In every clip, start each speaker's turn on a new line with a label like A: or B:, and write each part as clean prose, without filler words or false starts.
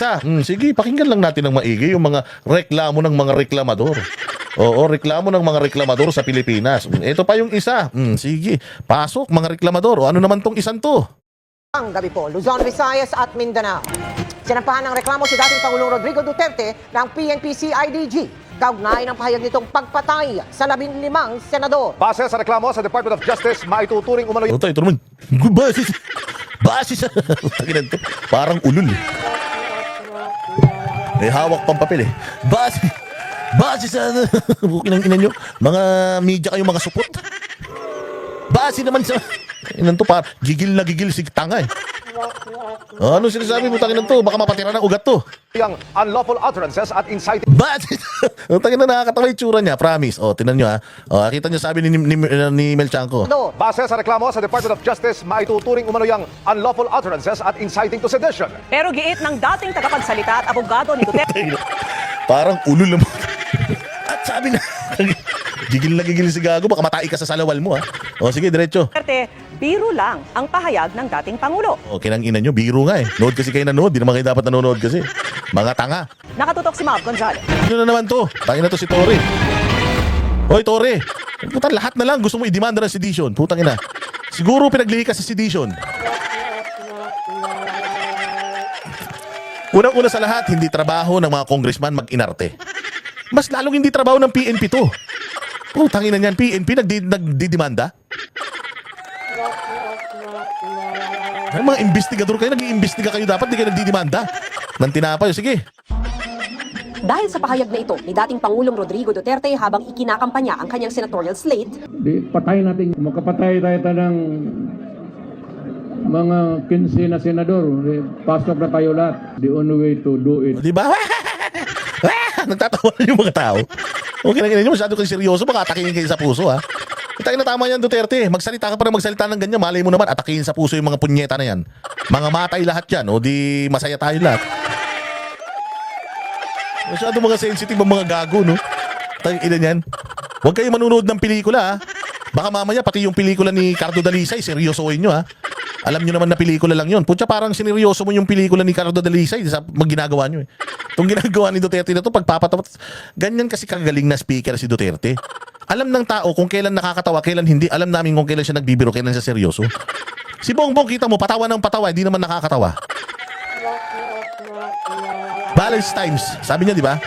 A: isa. Sige, pakinggan lang natin ng maigi yung mga reklamo ng mga reklamador. Oo, reklamo ng mga reklamador sa Pilipinas. Ito pa yung isa. Sige, pasok mga reklamador. O ano naman tong isang to?
B: Ang gabi po, Luzon, Visayas at Mindanao. Sinampahan ng reklamo si dating Pangulong Rodrigo Duterte ng PNP-CIDG. Kaugnay ng pahayag nitong pagpatay sa 15 senador.
C: Base sa reklamo sa Department of Justice, maituturing umano
A: Ito naman. Base sa... Taginan to. Parang ulul. May hawak pang papel eh. Base sa... Bukin ang ina nyo. Mga media kayo, mga supot. Base naman sa... Inan to pa, gigil na gigil si tanga eh. Ano sinasabi mo, tangin to? Baka mapatira ng ugat to.
C: yung unlawful utterances at inciting
A: Base! Tangin na nakakatawa yung tsura niya, promise. O, tinan nyo ha. O, kita nyo sabi ni Melchanko.
B: Senador.
C: Base sa reklamo sa Department of Justice, maituturing umano yung unlawful utterances at inciting to sedition.
D: Pero giit ng dating tagapagsalita at abogado ni Duterte.
A: Parang ulul naman. At sabi na, gigil na gigil si Gago, baka matai ka sa salawal mo ha. O sige, diretso.
D: Biro lang ang pahayag ng dating Pangulo.
A: O, kinang-ina nyo, biro nga eh. Nood kasi kayo nanood, di naman kayo dapat nanonood kasi. Mga tanga.
D: Nakatutok si Mav Gonzalez.
A: Ano na naman to? Tangin na to si Torre. Hoy, Torre. Putang lahat na lang gusto mo i-demanda ng sedition. Putang ina. Siguro pinaglihi ka sa sedition. Unang-una sa lahat, hindi trabaho ng mga congressman mag-inarte. Mas lalong hindi trabaho ng PNP to. Putang ina niyan, PNP nagdidemanda. Ay, mga investigador kayo, nag-iimbestiga kayo dapat, di kayo nagdidemanda. Nang tinapay, sige.
E: Dahil sa pahayag na ito ni dating Pangulong Rodrigo Duterte habang ikinakampanya ang kanyang senatorial slate,
F: Di, patay natin. Makapatay tayo ng mga 15 na senador. Di, pasok na tayo lahat. The only way to do it.
A: Di ba? Nagtatawa yung mga tao. Okay na ganyan, masyado kayo seryoso, baka atakin kayo sa puso ha. Tayo na tama yan, Duterte. Magsalita ka pa rin magsalita ng ganyan. Malay mo naman, atakin sa puso yung mga punyeta na yan. Mga matay lahat yan, o di masaya tayo lahat. Masyado mga sensitive ang mga gago, no? Tayo ina yan. Huwag kayo manunood ng pelikula, ha? Baka mamaya, pati yung pelikula ni Cardo Dalisay, seryosoin nyo, ha? Alam nyo naman na pelikula lang yun. Putya, parang sineryoso mo yung pelikula ni Cardo Dalisay sa magginagawa nyo, eh. Itong ginagawa ni Duterte na to, pagpapatawa. Ganyan kasi kagaling na speaker si Duterte. Alam ng tao kung kailan nakakatawa, kailan hindi. Alam namin kung kailan siya nagbibiro, kailan siya seryoso. Si Bongbong, kita mo, patawa ng patawa, hindi naman nakakatawa. Balance Times. Sabi niya, di ba?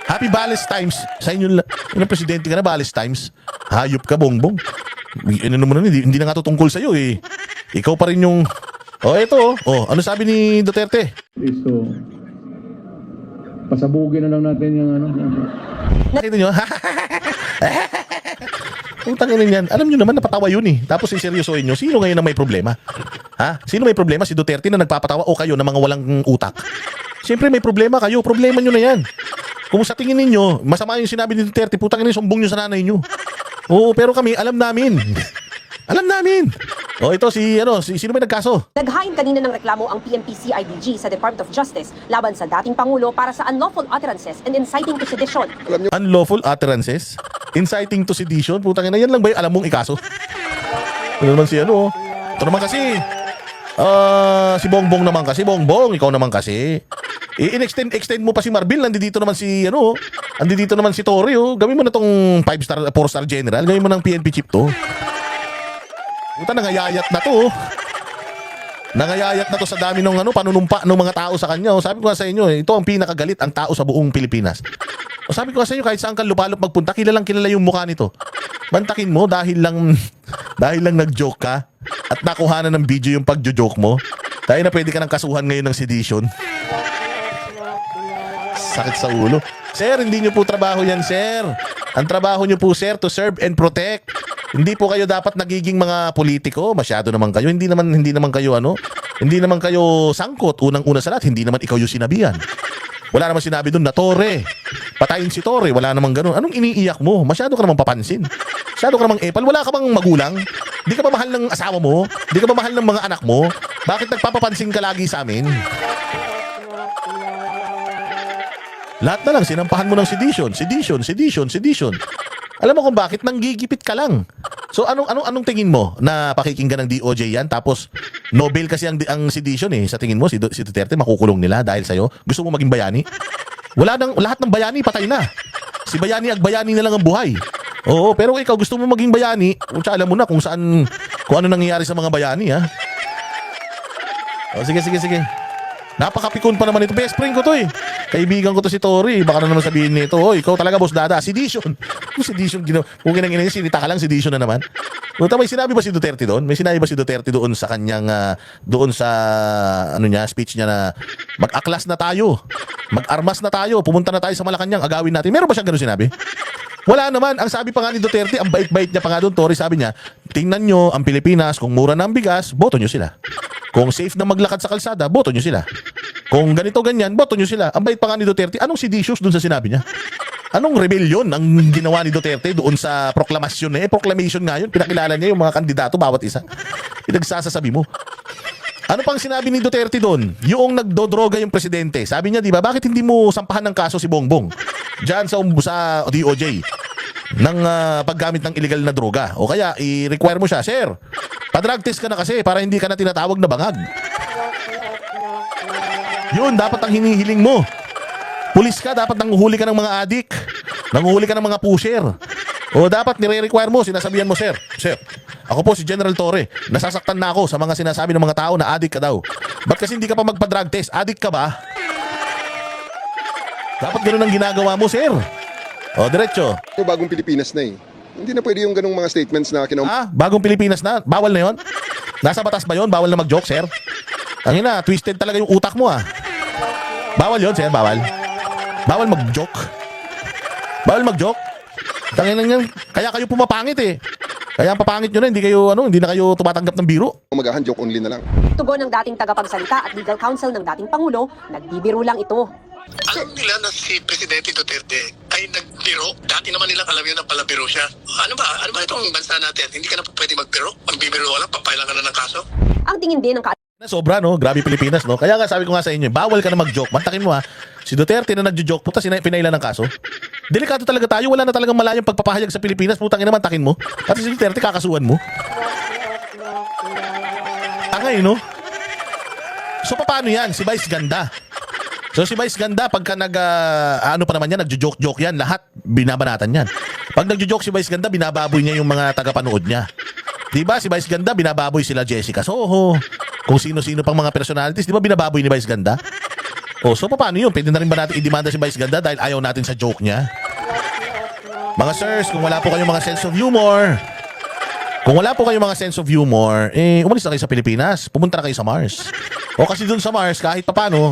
A: Happy Balance Times. Sa inyo, yung presidente ka na, Balance Times. Hayop ka, Bongbong. Ano naman, hindi na nga tutungkol sa'yo, eh. Ikaw pa rin yung... Oh, ito, oh. Oh, ano sabi ni Duterte?
F: So, pasabugin na lang natin yung ano.
A: Nakita nyo? Utang ina yan. Alam nyo naman, napatawa yun eh. Tapos seryosoin nyo, sino ngayon na may problema? Ha? Sino may problema? Si Duterte na nagpapatawa o kayo na mga walang utak? Siyempre may problema kayo. Problema nyo na yan. Kung sa tingin ninyo, masama yung sinabi ni Duterte, putang ina, sumbong nyo sa nanay nyo. Oo, pero kami, alam namin. Alam namin. O ito, sino may nagkaso?
E: naghain kanina ng reklamo ang PNP-CIDG sa Department of Justice laban sa dating Pangulo para sa unlawful utterances and inciting to sedition.
A: Unlawful utterances? Inciting to sedition? Putang ina, yan lang ba yung alam mong ikaso? Ito naman si ano, ito naman kasi, si Bongbong naman kasi, Bongbong, ikaw naman kasi. I-extend mo pa si Marbil, nandito naman si, nandito naman si Torre, oh. Gawin mo na tong 5-star, 4-star general, gawin mo ng PNP chief to. Puta, nangayayat na to, oh. Nangayayat na to sa dami ng panunumpa ng mga tao sa kanya. Sabi ko nga sa inyo, ito ang pinakagalit ang tao sa buong Pilipinas. Sabi ko nga sa inyo, kahit saan ka lupalop magpunta, kilalang kilala yung mukha nito. Bantakin mo dahil lang nag-joke ka at nakuha na ng video yung pag-joke mo. Dahil na pwede ka ng kasuhan ngayon ng sedition. Sakit sa ulo. Sir, hindi nyo po trabaho yan, sir. Ang trabaho nyo po, sir, to serve and protect. Hindi po kayo dapat nagiging mga politiko. Masyado naman kayo. Hindi naman kayo hindi naman kayo sangkot. Unang-una sa lahat, hindi naman ikaw yung sinabihan. Wala naman sinabi doon na Torre. Patayin si Torre. Wala naman ganun. Anong iniiyak mo? Masyado ka namang papansin. Masyado ka namang epal. Wala ka bang magulang? Di ka ba mahal ng asawa mo? Di ka ba mahal ng mga anak mo? Bakit nagpapapansin ka lagi sa amin? Lahat na lang, sinampahan mo ng sedition. Alam mo kung bakit? Nanggigipit ka lang. So anong tingin mo na pakikinggan ng DOJ yan? Tapos Nobel kasi ang sedition eh. Sa tingin mo, si Duterte makukulong nila dahil sa'yo? Gusto mo maging bayani? Lahat ng bayani, patay na. Si bayani at bayani na lang ang buhay. Oo, pero ikaw gusto mo maging bayani, alam mo na kung ano nangyayari sa mga bayani, ha? O, sige. Napakapikon pa naman ito. Best friend ko to eh. Kaibigan ko to si Tori. Baka na naman sabihin nito, ikaw talaga boss dada. Sedition. Sedition, kung ginang sinita ka lang, sedition na naman. May sinabi ba si Duterte doon? May sinabi ba si Duterte doon sa kanyang, speech niya na mag-aklas na tayo. Mag-armas na tayo. Pumunta na tayo sa Malacanang. Agawin natin. Meron ba siyang gano'n sinabi? Wala naman. Ang sabi pa nga ni Duterte, ang bait-bait niya pa nga doon, Tori, sabi niya, tingnan nyo ang Pilipinas, kung mura na ang bigas, boto nyo sila. Kung safe na maglakad sa kalsada, boto nyo sila. Kung ganito ganyan, boto nyo sila. Ang bait pa nga ni Duterte, anong seditious doon sa sinabi niya? Anong rebellion ang ginawa ni Duterte doon sa proklamasyon na proclamation nga yun, pinakilala niya yung mga kandidato bawat isa. Pinagsasasabi mo. Ano pang sinabi ni Duterte doon? Yung nagdodroga yung presidente. Sabi niya, di ba, bakit hindi mo sampahan ng kaso si Bongbong? Diyan sa DOJ ng paggamit ng illegal na droga. O kaya, i-require mo siya, sir, pa-drug test ka na kasi para hindi ka na tinatawag na bangag. Yun, dapat ang hinihiling mo. Pulis ka, dapat nanguhuli ka ng mga adik. Nanguhuli ka ng mga pusher. O dapat nire-require mo, sinasabihan mo, sir, ako po si General Torre. Nasasaktan na ako sa mga sinasabi ng mga tao na adik ka daw. Ba't kasi hindi ka pa magpa-drug test? Adik ka ba? Dapat ganoon ang ginagawa mo, sir. O, diretso.
G: Bagong Pilipinas na eh. Hindi na pwede yung ganung mga statements na
A: Bagong Pilipinas na? Bawal na yon? Nasa batas ba yon? Bawal na mag-joke, sir? Tangina, twisted talaga yung utak mo, ah. Bawal yon, sir? Bawal? Bawal mag-joke? Bawal mag-joke? Tangina yan. Kaya kayo pumapangit eh. Kaya ang papangit nyo na, hindi na kayo tumatanggap ng biro.
G: Magahan joke only na lang.
E: Tugon ng dating tagapagsalita at legal counsel ng dating Pangulo, nagbibiro lang ito.
H: Alam nila na si Presidente Duterte ay nagbiro. Dati naman nilang alam yun na palabiro siya. Ano ba itong bansa natin? Hindi ka na po pwede magbiro? Magbibiro wala, papailan ka na ng kaso?
E: Ang tingin din ng
A: Sobra, no? Grabe Pilipinas, no? Kaya nga sabi ko nga sa inyo, bawal ka na mag-joke. Mantakin mo, ha? Si Duterte na nagjo-joke, puta, pinailan ng kaso. Delikado talaga tayo. Wala na talagang malayang pagpapahayag sa Pilipinas. Putang ina, mantakin mo. At si Duterte, kakasuhan mo. Tangay, no? So, paano yan? Si Vice Ganda. So, si Vice Ganda, pagka nagjo-joke yan, lahat binabanatan yan. Pag nagjo-joke si Vice Ganda, binababoy niya yung mga tagapanood niya. Diba? Si Vice Ganda, binababoy sila Jessica Soho. Kung sino-sino pang mga personalities, di ba binababoy ni Vice Ganda? O, so paano yun? Pwede na rin ba natin i-demanda si Vice Ganda dahil ayaw natin sa joke niya? Mga sirs, kung wala po kayong mga sense of humor, umalis na kayo sa Pilipinas. Pumunta na kayo sa Mars. O kasi dun sa Mars, kahit papano,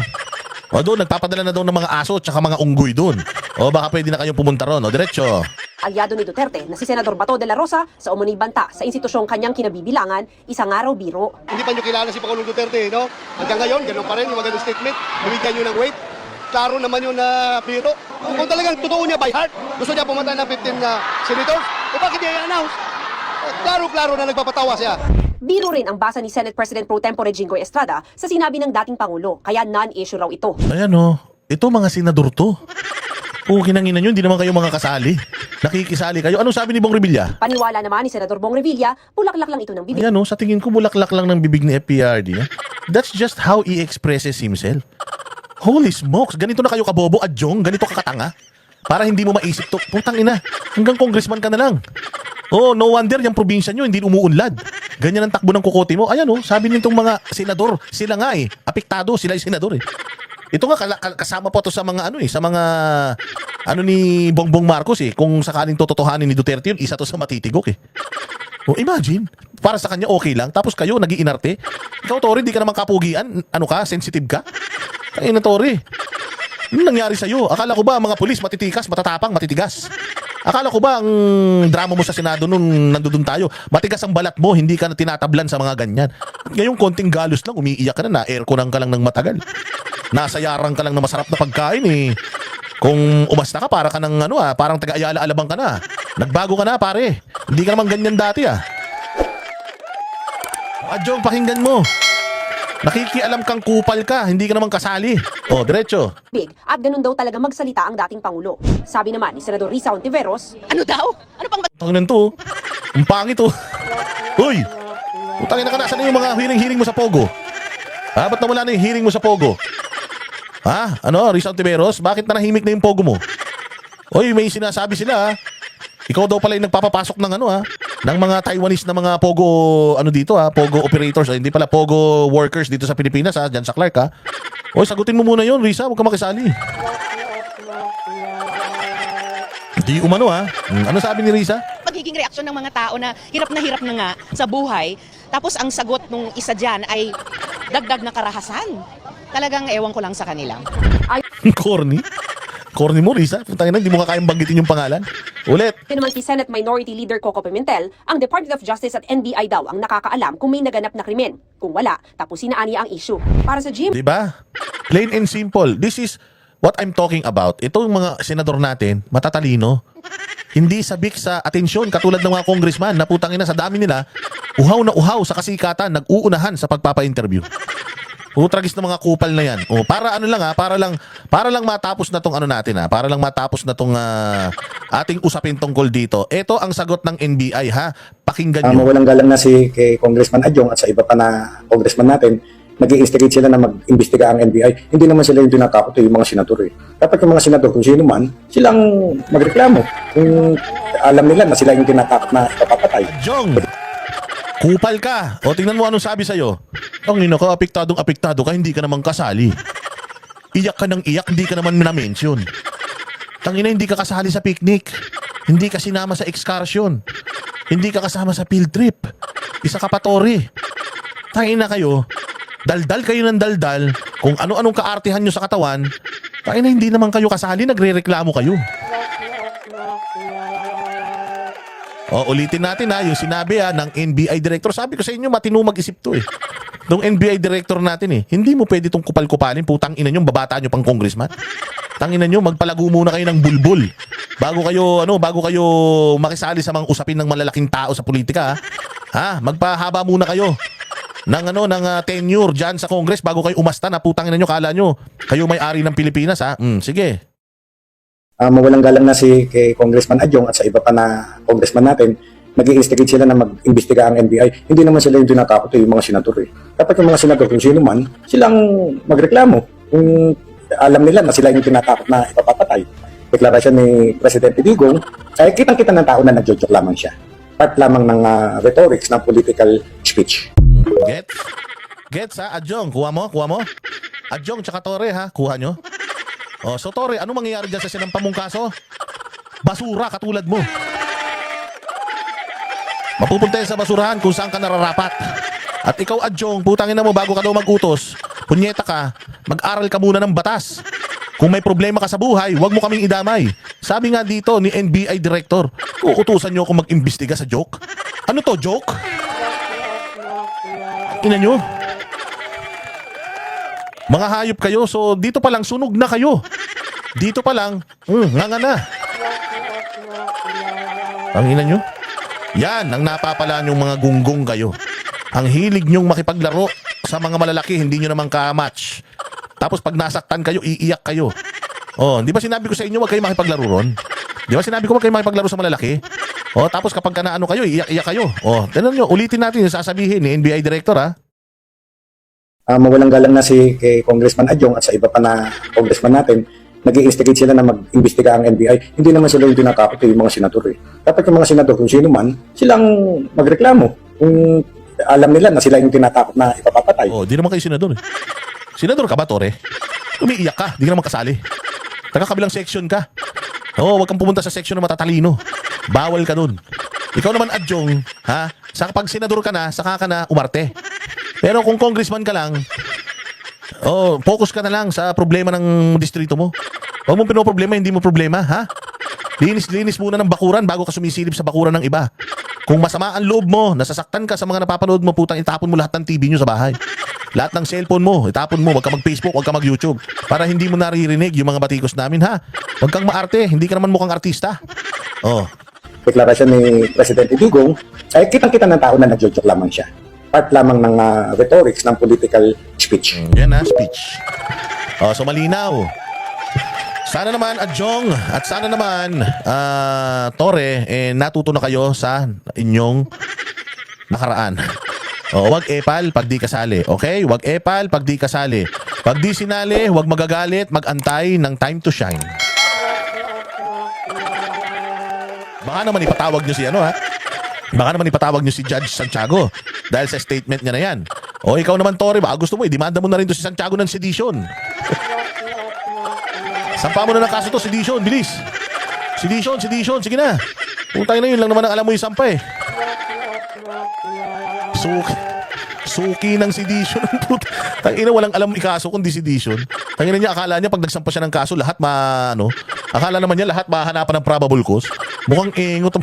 A: doon, nagpapadala na daw ng mga aso at saka mga unggoy doon. O baka pwede na kayong pumunta ron. O, diretso.
E: Alyado ni Duterte na si Senador Bato de la Rosa sa umuning banta sa institusyong kanyang kinabibilangan, isang araw biro.
I: Hindi pa nyo kilala si Pangulong Duterte, no? Hanggang ngayon, ganun pa rin yung mga ganung statement. Bumigyan nyo ng weight. Klaro naman yun na biro. Kung talagang totoo niya by heart, gusto niya pumunta ng 15 senators, bakit niya i-announce? Klaro-klaro na nagpapatawa siya.
E: Biro rin ang basa ni Senate President Pro Tempore Jinggoy Estrada sa sinabi ng dating Pangulo, kaya non-issue raw ito.
A: Ayan o, ito mga senador to. Kung kinanginan nyo, hindi naman kayo mga kasali. Nakikisali kayo. Anong sabi ni Bong Revilla?
E: Paniwala naman ni Senador Bong Revilla, bulaklak lang ito ng bibig.
A: Ayan o, sa tingin ko bulaklak lang ng bibig ni FPRD. That's just how he expresses himself. Holy smokes, ganito na kayo kabobo at jong, ganito kakatanga. Para hindi mo maisip to, putang ina, hanggang congressman ka na lang. Oh, no wonder yung probinsya nyo hindi umuunlad. Ganyan ang takbo ng kukote mo. Ayan oh, sabi nitong mga senador, sila nga apektado, sila yung senador Ito nga kasama po to sa mga sa mga ni Bongbong Marcos kung sakaling tototohanin ni Duterte yun, isa to sa matitigok Oh, imagine, para sa kanya okay lang, tapos kayo nag-iinarte. Ikaw, Tori, di ka naman kapugian, sensitive ka? Kaya na, Tori. Ano nangyari sa'yo? Akala ko ba mga pulis matitikas, matatapang, matitigas? Akala ko ba ang drama mo sa Senado nung nandoon tayo, matigas ang balat mo, hindi ka na tinatablan sa mga ganyan. At ngayong konting galos lang, umiiyak ka na, airconan ka lang ng matagal. Nasayarang ka lang na masarap na pagkain Kung umasta ka, para ka ng parang taga-Ayala Alabang ka na. Nagbago ka na, pare. Hindi ka naman ganyan dati Adjong, pakinggan mo. Nakikialam kang kupal ka, hindi ka naman kasali. O, diretso.
E: Big, at ganun daw talaga magsalita ang dating Pangulo. Sabi naman ni Senador Risa Ontiveros, ano daw? Ano pang
A: Tanginan to. Ang pangit Uy, Putangin na ka, nasaan na yung mga hiring mo sa Pogo? Ha? Ba't nawala na yung hearing mo sa Pogo? Ha? Ano? Rizal Tiberos? Bakit nanahimik na yung Pogo mo? Oy, may sinasabi sila ha. Ikaw daw pala yung nagpapapasok ng ano ha, ng mga Taiwanese na mga Pogo, ano dito ha, Pogo operators, hindi pala Pogo workers dito sa Pilipinas ha, dyan sa Clark ha. Oy, sagutin mo muna yun, Risa, huwag ka makisali. Di umano ha. Ano sabi ni Risa?
J: Magiging reaksyon ng mga tao na hirap na nga sa buhay, tapos ang sagot nung isa dyan ay dagdag na karahasan. Talagang ewan ko lang sa kanila.
A: Corny. Corny mo, Risa. Putangin na, hindi mo kayang banggitin yung pangalan. Ulit.
E: Ito naman si Senate Minority Leader Coco Pimentel, ang Department of Justice at NBI daw ang nakakaalam kung may naganap na krimen. Kung wala, tapusin na aniya ang issue. Para sa Jim,
A: Diba? Plain and simple. This is what I'm talking about. Ito yung mga senador natin, matatalino. Hindi sabik sa atensyon katulad ng mga congressman na putangin na sa dami nila, uhaw na uhaw sa kasikatan, nag-uunahan sa pagpapa-interview. Utragis na mga kupal na yan. O, para ano lang ha, para lang matapos na tong ano natin ha, para lang matapos na tong ating usapin tungkol dito. Ito ang sagot ng NBI ha. Pakinggan nyo.
K: Mawalang galang na si kay Congressman Adjong at sa iba pa na congressman natin, nag-i-instigate sila na mag-imbestiga ang NBI. Hindi naman sila yung tinatakot yung mga senador eh. Dapat yung mga senador, kung sino man, silang magreklamo. Kung alam nila na sila yung tinatakot na ipapapatay.
A: Jong, kupal ka. O tingnan mo anong sabi sa'yo. Ang ino ka, apektadong apektado ka, hindi ka naman kasali. Iyak ka ng iyak, hindi ka naman na-mention. Tangina, hindi ka kasali sa picnic. Hindi ka sinama sa excursion. Hindi ka kasama sa field trip. Isa ka pa, Tori. Tangina kayo. Daldal kayo ng daldal. Kung ano-anong kaartihan nyo sa katawan. Tangina, hindi naman kayo kasali, nagre-reklamo kayo. O, ulitin natin ha, yung sinabi ng NBI director. Sabi ko sa inyo, matino mag-isip to eh. Nung NBI director natin eh, hindi mo pwede itong kupal-kupalin, putang ina nyo, babata nyo pang congressman. Tangina nyo, magpalago muna kayo ng bulbul. Bago kayo makisali sa mga usapin ng malalaking tao sa politika ha. Magpahaba muna kayo ng tenure dyan sa Congress bago kayo umasta na putang ina nyo, kala nyo, kayo may-ari ng Pilipinas ha. Sige.
K: Mawalang galang na si kay Congressman Adjong at sa iba pa na congressman natin, nag-i-instigate sila na mag-imbestiga ang NBI. Hindi naman sila yung tinatakot yung mga senador eh. Dapat yung mga senador, kung sino man, silang magreklamo. Kung alam nila na sila yung tinatakot na ipapapatay. Deklarasyon ni Presidente Digong, ay kitang-kita ng tao na nagjojoke lamang siya. Part lamang ng rhetorics ng political speech.
A: Gets ha, Adjong, kuha mo? Adjong tsaka Tore ha, kuha nyo. O, so Tore, ano mangyayari dyan sa sinampamong kaso? Basura katulad mo. Mapupunta yan sa basurahan kung saan ka nararapat. At ikaw, Adjong, putangin na mo bago ka daw mag-utos, punyeta ka, mag-aral ka muna ng batas. Kung may problema ka sa buhay, huwag mo kaming idamay. Sabi nga dito ni NBI Director, uutusan nyo ako mag-imbestiga sa joke. Ano to, joke? Ina nyo? Mga hayop kayo, so dito pa lang sunog na kayo. Dito pa lang, nga na. Ang ina nyo? Yan, ang napapalaan yung mga gunggong kayo. Ang hilig nyong makipaglaro sa mga malalaki, hindi nyo naman ka-match. Tapos pag nasaktan kayo, iiyak kayo. Oh, di ba sinabi ko sa inyo, wag kayo makipaglaro ron? Di ba sinabi ko, wag kayo makipaglaro sa malalaki? Oh, tapos kapag kanaano kayo, iiyak kayo. Oh, tignan nyo, ulitin natin yung sasabihin ni NBI Director ha.
K: Mawalang galang na si kay Congressman Adjong at sa iba pa na congressman natin, nag-i-instigate sila na mag-imbestiga ang NBI. Hindi naman sila yung tinatakot yung mga senador eh. Dapat yung mga senador, kung sino man, silang magreklamo. Kung alam nila na sila yung tinatakot na ipapapatay.
A: Oh, di naman kayo senador eh. Senador ka ba, Tore? Umiiyak ka, di ka naman kasali. Taga-kabilang section ka. Oo, wag kang pumunta sa section na matatalino. Bawal ka dun. Ikaw naman, Adjong, ha? Pag senador ka na, saka ka na umarte. Pero kung congressman ka lang, focus ka na lang sa problema ng distrito mo. Huwag mong pinoproblema, hindi mo problema, ha? Linis muna ng bakuran bago ka sumisilip sa bakuran ng iba. Kung masama ang loob mo, nasasaktan ka sa mga napapanood mo, putang itapon mo lahat ng TV nyo sa bahay. Lahat ng cellphone mo, itapon mo, wag ka mag-Facebook, wag ka mag-YouTube. Para hindi mo naririnig yung mga batikos namin, ha? Wag kang maarte, hindi ka naman mukhang artista. Oh.
K: Deklarasyon ni Presidente Digong, ay kitang-kita ng tao na nagjojoke lamang siya. Part lamang ng rhetorics ng political speech.
A: Yan ha, speech. Oh, so malinaw. Sana naman, Adjong, at sana naman, Tore, natuto na kayo sa inyong nakaraan. Wag epal pag di kasali. Okay? Wag epal pag di kasali. Pag di sinali, wag magagalit, magantay ng time to shine. Baka naman ipatawag nyo si ano ha? Baka naman ipatawag nyo si Judge Santiago dahil sa statement niya na yan. O ikaw naman, Torre, baka gusto mo, demanda mo na rin to si Santiago ng sedition. Sampa mo na ng kaso to, sedition, bilis. Sedition, sige na. Putang na yun lang naman ang alam mo yung sampa eh. Suki ng sedition. Tangina, walang alam ikaso kundi sedition. Tangina niya, akala niya pag nagsampa siya ng kaso, lahat akala naman niya lahat mahanapan ng probable cause. Mukhang ingot.